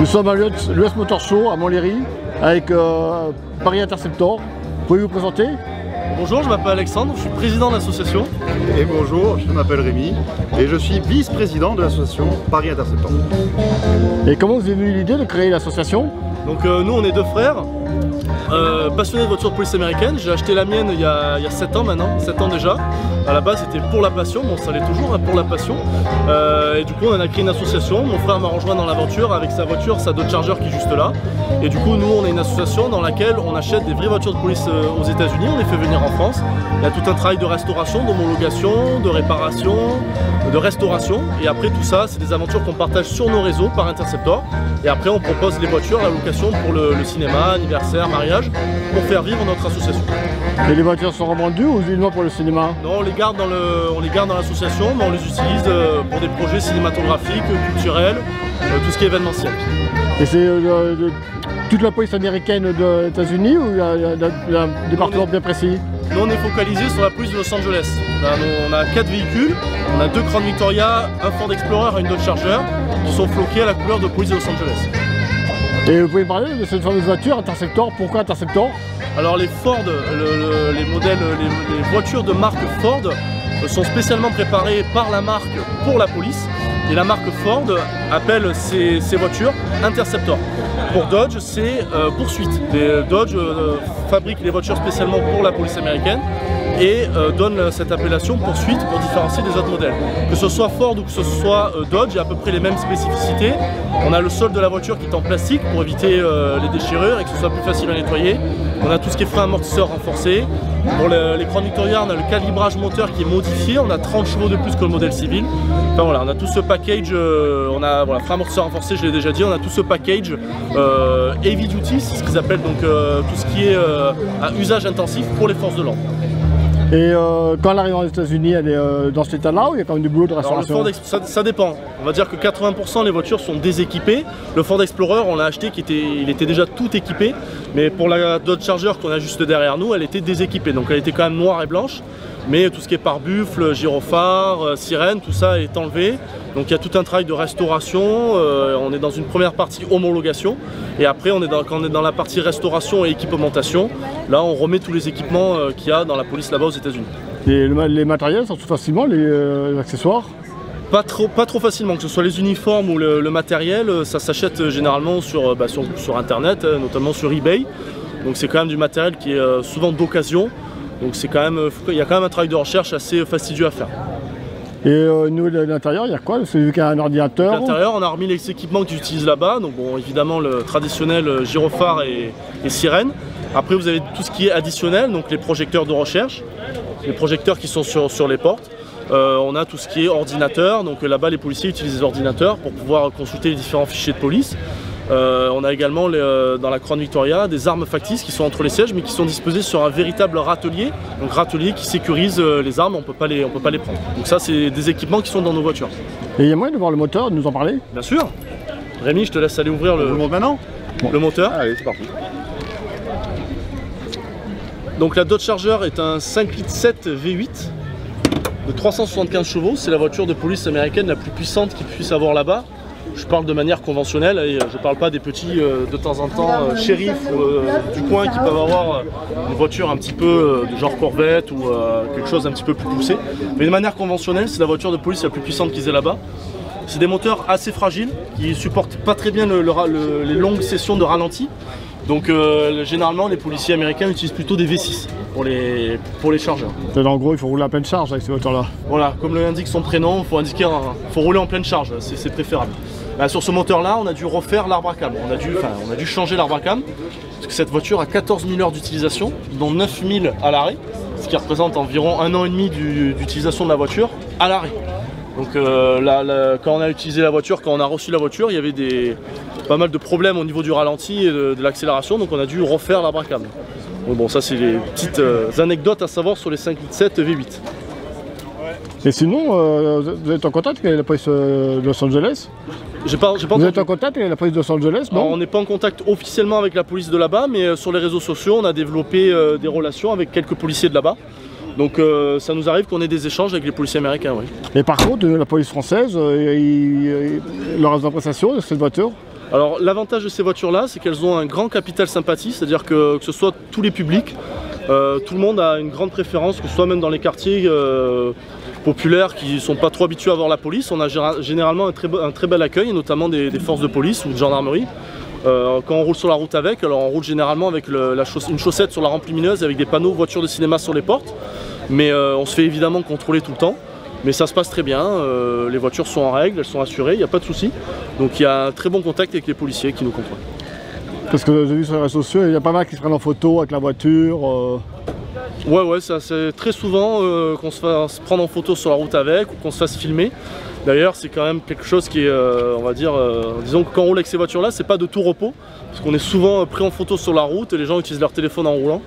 sommes à l'US Motor Show à Montlhéry avec Paris Interceptor. Pouvez-vous présenter? Bonjour, je m'appelle Alexandre, je suis président de l'association. Et bonjour, je m'appelle Rémi et je suis vice-président de l'association Paris Interceptor. Et comment vous avez eu l'idée de créer l'association? Donc nous on est deux frères, passionnés de voitures de police américaine. J'ai acheté la mienne il y a 7 ans maintenant, 7 ans déjà. À la base c'était pour la passion, bon ça l'est toujours hein, pour la passion. Et du coup on a créé une association, mon frère m'a rejoint dans l'aventure avec sa voiture, sa Dodge Charger qui est juste là. Et du coup nous on est une association dans laquelle on achète des vraies voitures de police aux États-Unis, on les fait venir en France. Il y a tout un travail de restauration, d'homologation, de réparation, de restauration. Et après tout ça c'est des aventures qu'on partage sur nos réseaux par Interceptor. Et après on propose les voitures à la location pour le cinéma, anniversaire, mariage, pour faire vivre notre association. Et les voitures sont revendues ou uniquement pour le cinéma? Non, on les garde dans l'association, mais on les utilise pour des projets cinématographiques, culturels, tout ce qui est événementiel. Et c'est toute la police américaine des États-Unis ou il y a un département bien précis? Nous on est focalisé sur la police de Los Angeles. On a 4 véhicules, on a 2 Crown Victoria, un Ford Explorer et une Dodge Charger qui sont floqués à la couleur de police de Los Angeles. Et vous pouvez me parler de cette fameuse voiture Interceptor? Pourquoi Interceptor? Alors les Ford, les voitures de marque Ford sont spécialement préparées par la marque pour la police. Et la marque Ford appelle ces voitures Interceptor. Pour Dodge, c'est poursuite. Dodge fabrique les voitures spécialement pour la police américaine et donne cette appellation poursuite pour différencier des autres modèles. Que ce soit Ford ou que ce soit Dodge, il y a à peu près les mêmes spécificités. On a le sol de la voiture qui est en plastique pour éviter les déchirures et que ce soit plus facile à nettoyer. On a tout ce qui est frein amortisseur renforcé. Pour les Crown Victoria, on a le calibrage moteur qui est modifié. On a 30 chevaux de plus que le modèle civil. Enfin voilà, on a tout ce package. On a frein amortisseur renforcé, je l'ai déjà dit. On a tout ce package heavy duty, c'est ce qu'ils appellent donc tout ce qui est à usage intensif pour les forces de l'ordre. Et quand elle arrive aux États-Unis, elle est dans cet état-là ou il y a quand même du boulot de restauration? Alors, ça dépend. On va dire que 80% des voitures sont déséquipées. Le Ford Explorer, on l'a acheté, il était déjà tout équipé. Mais pour la Dodge Charger qu'on a juste derrière nous, elle était déséquipée. Donc elle était quand même noire et blanche. Mais tout ce qui est pare-buffle, gyrophare, sirène, tout ça est enlevé. Donc il y a tout un travail de restauration. On est dans une première partie homologation. Et après, quand on est dans la partie restauration et équipamentation, là on remet tous les équipements qu'il y a dans la police là-bas aux États-Unis. Et les matériels sortent facilement, les accessoires? Pas trop facilement, que ce soit les uniformes ou le matériel, ça s'achète généralement sur internet, notamment sur eBay. Donc c'est quand même du matériel qui est souvent d'occasion. Donc il y a quand même un travail de recherche assez fastidieux à faire. Et au niveau de l'intérieur, il y a quoi? C'est vu qu'il y a un ordinateur? À l'intérieur, on a remis les équipements qu'ils utilisent là-bas. Donc bon, évidemment le traditionnel gyrophare et sirène. Après vous avez tout ce qui est additionnel, donc les projecteurs de recherche, les projecteurs qui sont sur les portes. On a tout ce qui est ordinateur, donc là-bas les policiers utilisent des ordinateurs pour pouvoir consulter les différents fichiers de police. On a également dans la Crown Victoria des armes factices qui sont entre les sièges mais qui sont disposées sur un véritable râtelier, donc râtelier qui sécurise les armes, on peut pas les prendre. Donc ça c'est des équipements qui sont dans nos voitures. Et il y a moyen de voir le moteur, de nous en parler? Bien sûr. Rémi, je te laisse aller ouvrir le maintenant le moteur. Allez, c'est parti. Donc la Dodge Charger est un 5,7 litres V8 de 375 chevaux, c'est la voiture de police américaine la plus puissante qu'ils puissent avoir là-bas. Je parle de manière conventionnelle et je ne parle pas des petits de temps en temps shérifs du coin qui peuvent avoir une voiture un petit peu de genre Corvette ou quelque chose un petit peu plus poussé. Mais de manière conventionnelle, c'est la voiture de police la plus puissante qu'ils aient là-bas. C'est des moteurs assez fragiles qui ne supportent pas très bien les longues sessions de ralenti. Donc généralement les policiers américains utilisent plutôt des V6 pour les chargeurs. En gros il faut rouler à pleine charge avec ces voitures là. Voilà, comme le indique son prénom, il faut rouler en pleine charge, c'est préférable. Sur ce moteur là on a dû refaire l'arbre à câble, on a dû changer l'arbre à câble parce que cette voiture a 14 000 heures d'utilisation, dont 9 000 à l'arrêt, ce qui représente environ 1 an et demi d'utilisation de la voiture à l'arrêt. Donc quand on a utilisé la voiture, quand on a reçu la voiture, il y avait pas mal de problèmes au niveau du ralenti et de l'accélération, donc on a dû refaire l'arbre à câble. Donc bon, ça c'est les petites anecdotes à savoir sur les 5,7 litres V8. Et sinon, vous êtes en contact avec la police de Los Angeles? Vous êtes en contact avec la police de Los Angeles, non? Alors, on n'est pas en contact officiellement avec la police de là-bas, mais sur les réseaux sociaux, on a développé des relations avec quelques policiers de là-bas. Donc ça nous arrive qu'on ait des échanges avec les policiers américains, oui. Et par contre, la police française, leur appréciation de cette voiture? Alors l'avantage de ces voitures-là, c'est qu'elles ont un grand capital sympathie, c'est-à-dire que ce soit tous les publics, tout le monde a une grande préférence, que ce soit même dans les quartiers populaires qui ne sont pas trop habitués à voir la police. On a généralement un très bel accueil, notamment des forces de police ou de gendarmerie. Quand on roule sur la route avec, alors on roule généralement avec une chaussette sur la rampe lumineuse avec des panneaux voitures de cinéma sur les portes, mais on se fait évidemment contrôler tout le temps. Mais ça se passe très bien, les voitures sont en règle, elles sont assurées, il n'y a pas de souci. Donc il y a un très bon contact avec les policiers qui nous contrôlent. Parce que j'ai vu sur les réseaux sociaux, il y a pas mal qui se prennent en photo avec la voiture. Ouais, ça c'est très souvent qu'on se fasse prendre en photo sur la route avec ou qu'on se fasse filmer. D'ailleurs c'est quand même quelque chose qui est, on va dire, disons que quand on roule avec ces voitures-là, c'est pas de tout repos. Parce qu'on est souvent pris en photo sur la route et les gens utilisent leur téléphone en roulant.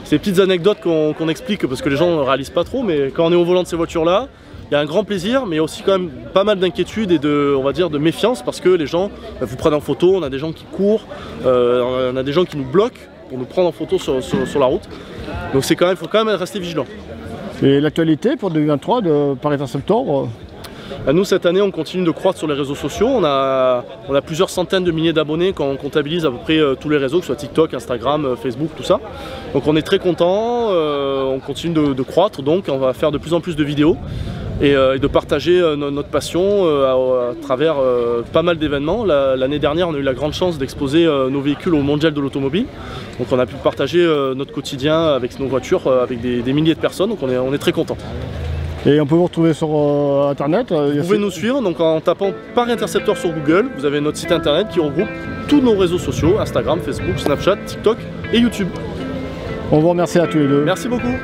C'est des petites anecdotes qu'on explique parce que les gens ne réalisent pas trop, mais quand on est au volant de ces voitures-là, il y a un grand plaisir, mais il y a aussi quand même pas mal d'inquiétude et on va dire, de méfiance parce que les gens vous prennent en photo, on a des gens qui courent, on a des gens qui nous bloquent pour nous prendre en photo sur la route. Donc il faut quand même rester vigilant. Et l'actualité pour 2023 de Paris Interceptor Nous cette année on continue de croître sur les réseaux sociaux, on a plusieurs centaines de milliers d'abonnés quand on comptabilise à peu près tous les réseaux, que ce soit TikTok, Instagram, Facebook, tout ça. Donc on est très content, on continue de croître, donc on va faire de plus en plus de vidéos. Et de partager notre passion à travers pas mal d'événements. L'année dernière, on a eu la grande chance d'exposer nos véhicules au Mondial de l'automobile. Donc on a pu partager notre quotidien avec nos voitures, avec des milliers de personnes, donc on est très contents. Et on peut vous retrouver sur internet Vous pouvez nous suivre donc en tapant Paris Interceptor sur Google. Vous avez notre site internet qui regroupe tous nos réseaux sociaux, Instagram, Facebook, Snapchat, TikTok et YouTube. On vous remercie à tous les deux. Merci beaucoup.